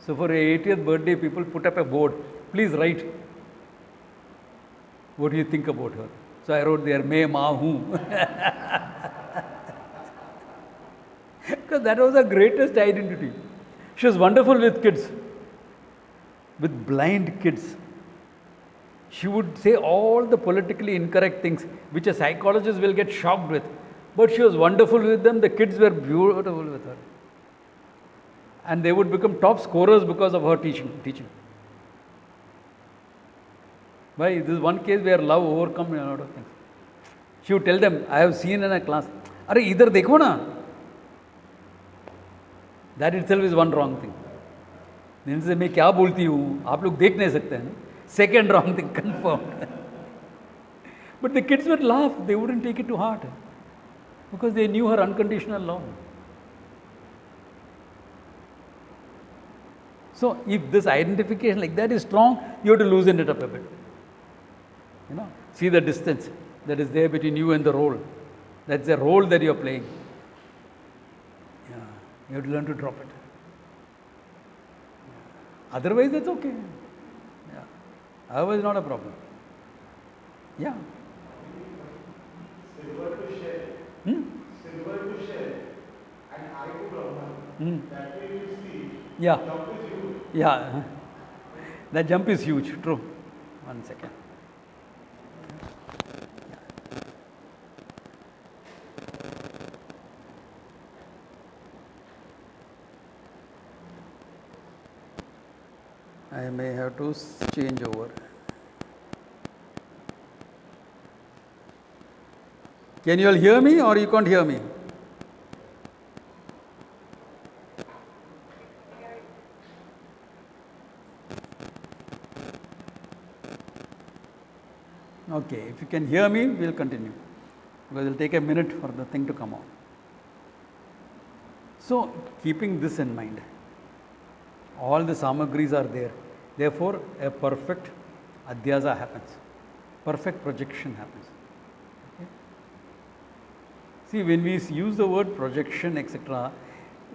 [SPEAKER 1] So for her 80th birthday, people put up a board. Please write what do you think about her. So I wrote there, May Mahu. Because that was her greatest identity. She was wonderful with kids, with blind kids. She would say all the politically incorrect things which a psychologist will get shocked with. But she was wonderful with them. The kids were beautiful with her. And they would become top scorers because of her teaching. Why? This is one case where love overcome a lot of things. She would tell them, I have seen in a class, Are idhar dekho na. That itself is one wrong thing. इनसे मैं क्या बोलती हूँ आप लोग देख नहीं सकते हैं. Second wrong thing confirmed. But the kids would laugh. They wouldn't take it to heart because they knew her unconditional love. So if this identification like that is strong, you have to loosen it up a bit. See the distance that is there between you and the role. That's the role that you are playing. Yeah, you have to learn to drop it. Otherwise, that's okay. Yeah. Otherwise, not a problem. Yeah.
[SPEAKER 5] Silver to share. Silver to share. And I to Brahman. That way you see.
[SPEAKER 1] Yeah.
[SPEAKER 5] Jump is huge.
[SPEAKER 1] Yeah. That jump is huge. True. 1 second. I may have to change over. Can you all hear me or you can't hear me? Okay, if you can hear me, we'll continue because it'll take a minute for the thing to come on. So, keeping this in mind, all the samagris are there. Therefore, a perfect adhyasa happens. Perfect projection happens. Okay? See, when we use the word projection, etc.,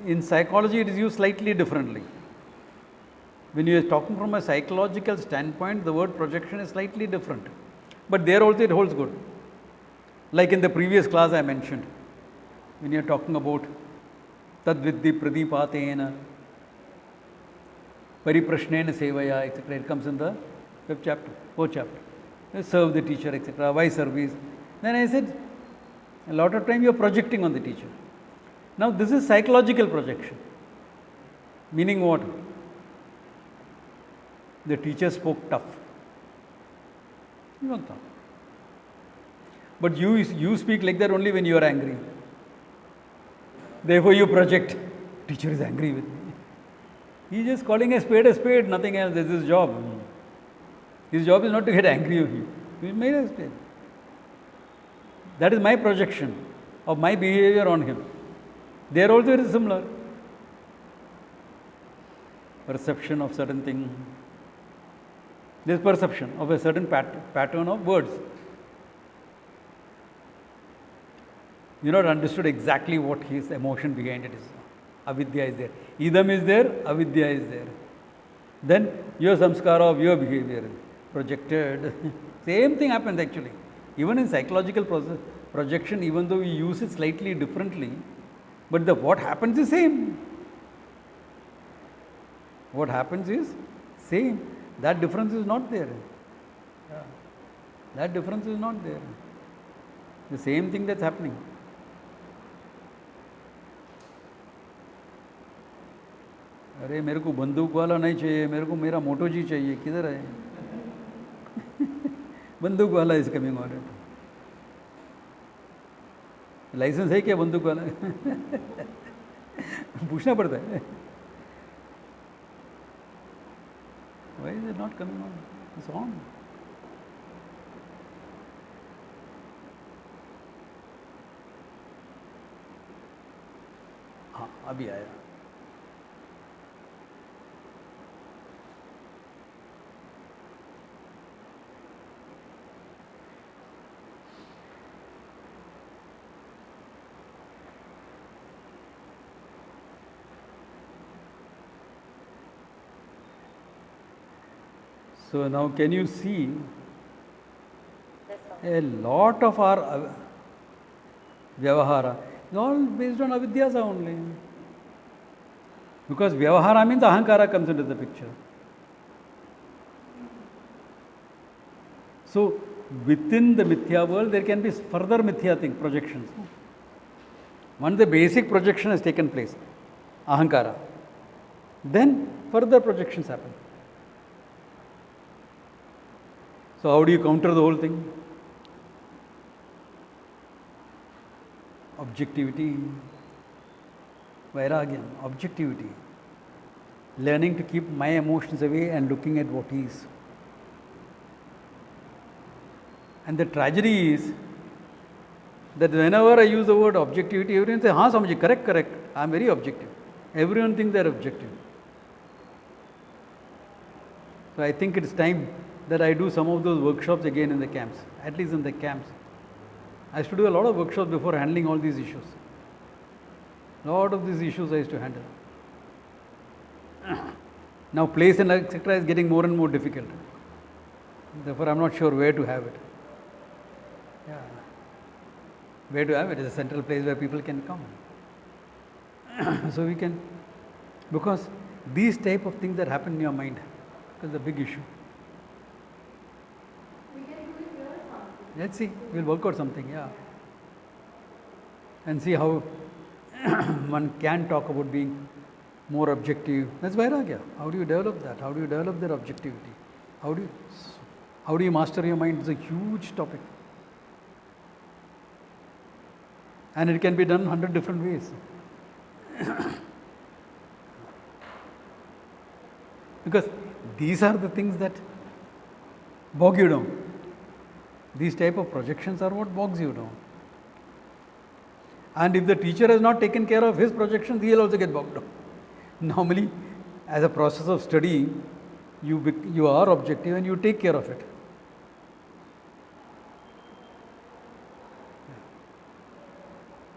[SPEAKER 1] in psychology it is used slightly differently. When you are talking from a psychological standpoint, the word projection is slightly different. But there also it holds good. Like in the previous class I mentioned, when you are talking about tadvidhi pradipatena, pariprashnena sevaya, etc., it comes in the 5th chapter, 4th chapter. Serve the teacher, etc. Why service? Then I said, a lot of time you are projecting on the teacher. Now this is psychological projection. Meaning what? The teacher spoke tough. You don't talk. But you speak like that only when you are angry. Therefore you project, teacher is angry with me. He is just calling a spade, nothing else. This is his job. His job is not to get angry with you. He made a mistake. That is my projection of my behavior on him. There also it is similar. Perception of certain thing. This perception of a certain pattern of words. You not understood exactly what his emotion behind it is. Avidya is there. Idam is there, avidya is there. Then your samskara of your behavior projected. Same thing happens actually. Even in psychological projection, even though we use it slightly differently, but what happens is same. What happens is same. That difference is not there. Yeah. That difference is not there. The same thing that's happening. अरे मेरे को बंदूक वाला नहीं चाहिए, मेरे को मेरा मोटो जी चाहिए. किधर है? बंदूक वाला is coming on it. License है क्या बंदूक वाला? पूछना पड़ता है. Why is it not coming on? It's on. हाँ अभी आया. So now can you see a lot of our vyavahara is all based on avidyasa only. Because vyavahara means ahankara comes into the picture. So within the mithya world there can be further mithya thing, projections. Once the basic projection has taken place, ahankara, then further projections happen. So how do you counter the whole thing? Objectivity, vairagyam, objectivity. Learning to keep my emotions away and looking at what is. And the tragedy is that whenever I use the word objectivity, everyone says, हाँ समझिए, correct, I am very objective. Everyone thinks they are objective. So I think it's time that I do some of those workshops again in the camps, at least in the camps. I used to do a lot of workshops before handling all these issues. A lot of these issues I used to handle. Now place and etc. is getting more and more difficult. Therefore, I am not sure where to have it. Yeah. Where to have it is a central place where people can come. So we can, because these type of things that happen in your mind is a big issue. Let's see, we'll work out something, yeah. And see how one can talk about being more objective. That's vairagya. How do you develop that? How do you develop that objectivity? How do you master your mind? It's a huge topic. And it can be done 100 different ways. Because these are the things that bog you down. These type of projections are what bogs you down. And if the teacher has not taken care of his projections, he will also get bogged down. Normally, as a process of study, you are objective and you take care of it.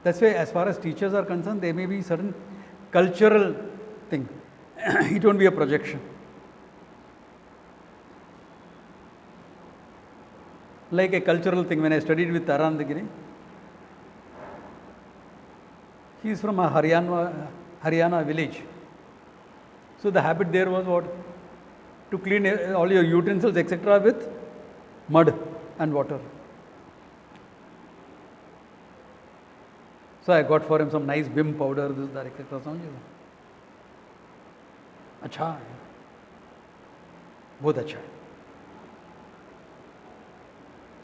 [SPEAKER 1] That's why, as far as teachers are concerned, there may be certain cultural thing. It won't be a projection. Like a cultural thing, when I studied with Tarandagiri, he is from a Haryana village. So the habit there was what? To clean all your utensils, etc. with mud and water. So I got for him some nice Bim powder, this, that, etc. अच्छा है, बहुत अच्छा है.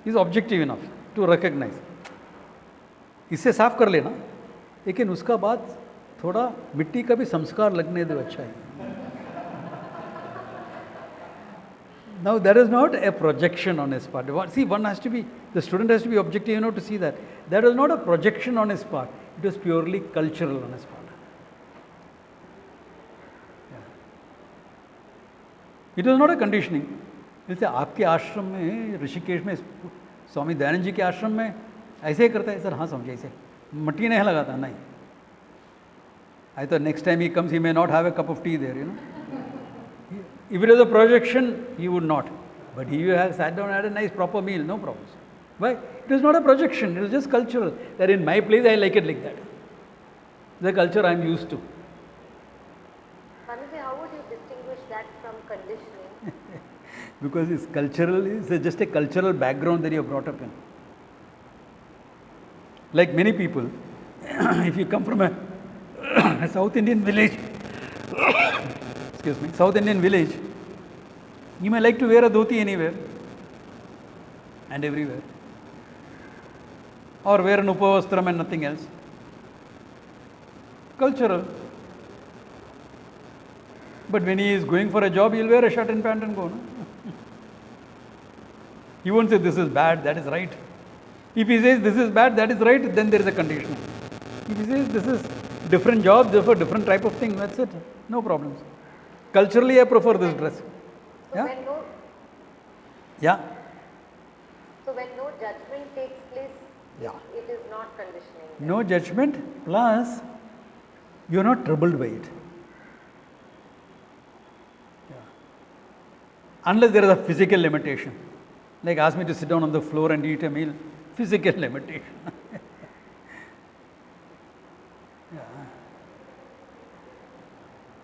[SPEAKER 1] Is objective enough to recognize. इससे साफ कर लेना, लेकिन उसका बाद थोड़ा मिट्टी का भी संस्कार लगने दो, अच्छा है. Now that is not a projection on his part. See, the student has to be objective enough to see that. That was not a projection on his part. It was purely cultural on his part. It was not a conditioning. जैसे आपके आश्रम में, ऋषिकेश में, स्वामी दयानंद जी के आश्रम में ऐसे ही करता है सर? हाँ समझे, ऐसे मट्टी नहीं लगाता, नहीं. I thought next time he comes, he may not have a cup of tea there, If it was a projection, he would not. But he has sat down and had a nice proper meal, no problems. Why? It was not a projection, it was just cultural. That in my place, I like it like that. The culture I am used to.
[SPEAKER 4] Swamiji, how would you distinguish that from conditioning?
[SPEAKER 1] Because it's cultural, it's just a cultural background that you are brought up in. Like many people, if you come from a South Indian village, South Indian village, you may like to wear a dhoti anywhere and everywhere, or wear an upavastram and nothing else. Cultural. But when he is going for a job, he will wear a shirt and pant and go. No? He won't say this is bad, that is right. If he says this is bad, that is right, then there is a condition. If he says this is different job, therefore different type of thing, that's it. No problems. Culturally, I prefer this dress.
[SPEAKER 4] So
[SPEAKER 1] Yeah?
[SPEAKER 4] when no,
[SPEAKER 1] Yeah.
[SPEAKER 4] so when no judgment takes place,
[SPEAKER 1] Yeah.
[SPEAKER 4] it is not conditioning.
[SPEAKER 1] No judgment, plus you are not troubled by it. Yeah. Unless there is a physical limitation. Like ask me to sit down on the floor and eat a meal, physical limitation. Yeah.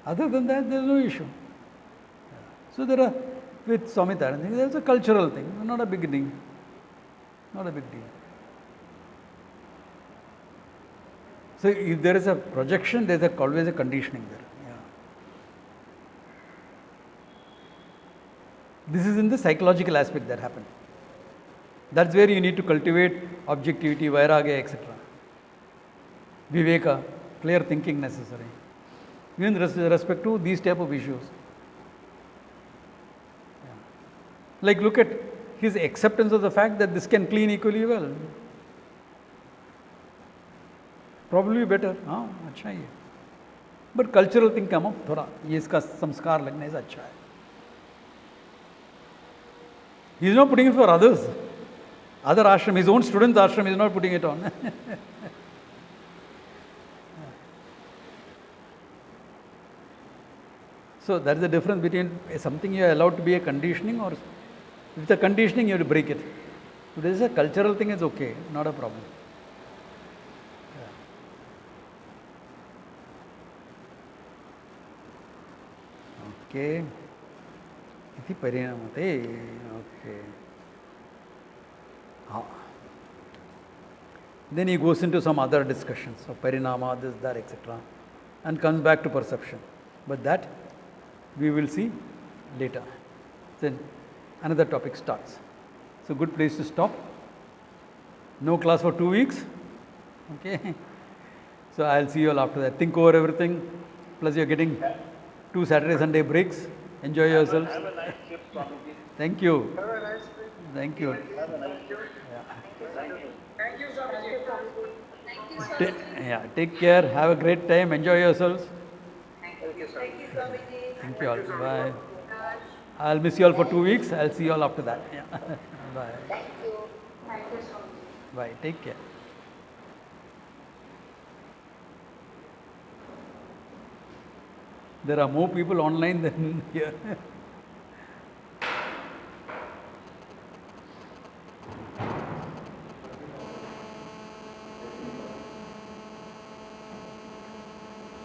[SPEAKER 1] Other than that, there is no issue. Yeah. So there are, with Swami Dayananda, there is a cultural thing, not a big deal. Not a big deal. So if there is a projection, there is always a conditioning there. Yeah. This is in the psychological aspect that happened. That's where you need to cultivate objectivity, vairagya, etc. Viveka, clear thinking necessary. Even with respect to these type of issues. Yeah. Like look at his acceptance of the fact that this can clean equally well. Probably better. हाँ अच्छा ही है. But cultural thing come up थोड़ा ये इसका संस्कार लगने से अच्छा है. He is not putting it for others. Other ashram, his own students' ashram, he is not putting it on. So that is the difference between something you are allowed to be a conditioning, or if the conditioning you have to break it. If this is a cultural thing, it's okay, not a problem. Okay. Iti parinamate. Okay. Then he goes into some other discussions of parinama, this, that, etc. and comes back to perception. But that we will see later. Then another topic starts. So good place to stop. No class for 2 weeks. Okay. So I'll see you all after that. Think over everything. Plus you're getting 2 Saturday, Sunday breaks. Enjoy yourselves.
[SPEAKER 5] Have a nice trip, Swamiji.
[SPEAKER 1] Thank you.
[SPEAKER 5] Have a nice trip.
[SPEAKER 1] Thank you.
[SPEAKER 5] Have a nice trip.
[SPEAKER 1] Yeah.
[SPEAKER 5] Thank you, Swamiji.
[SPEAKER 4] Thank you.
[SPEAKER 1] Yeah, take care. Have a great time. Enjoy yourselves.
[SPEAKER 6] Thank you, Swamiji.
[SPEAKER 1] Thank you all. Bye. I'll miss you all for 2 weeks. I'll see you all after that. Yeah. Bye.
[SPEAKER 4] Thank you.
[SPEAKER 6] Thank you, Swamiji.
[SPEAKER 1] Bye. Take care. There are more people online than here.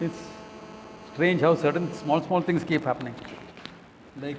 [SPEAKER 1] It's strange how certain small things keep happening. Like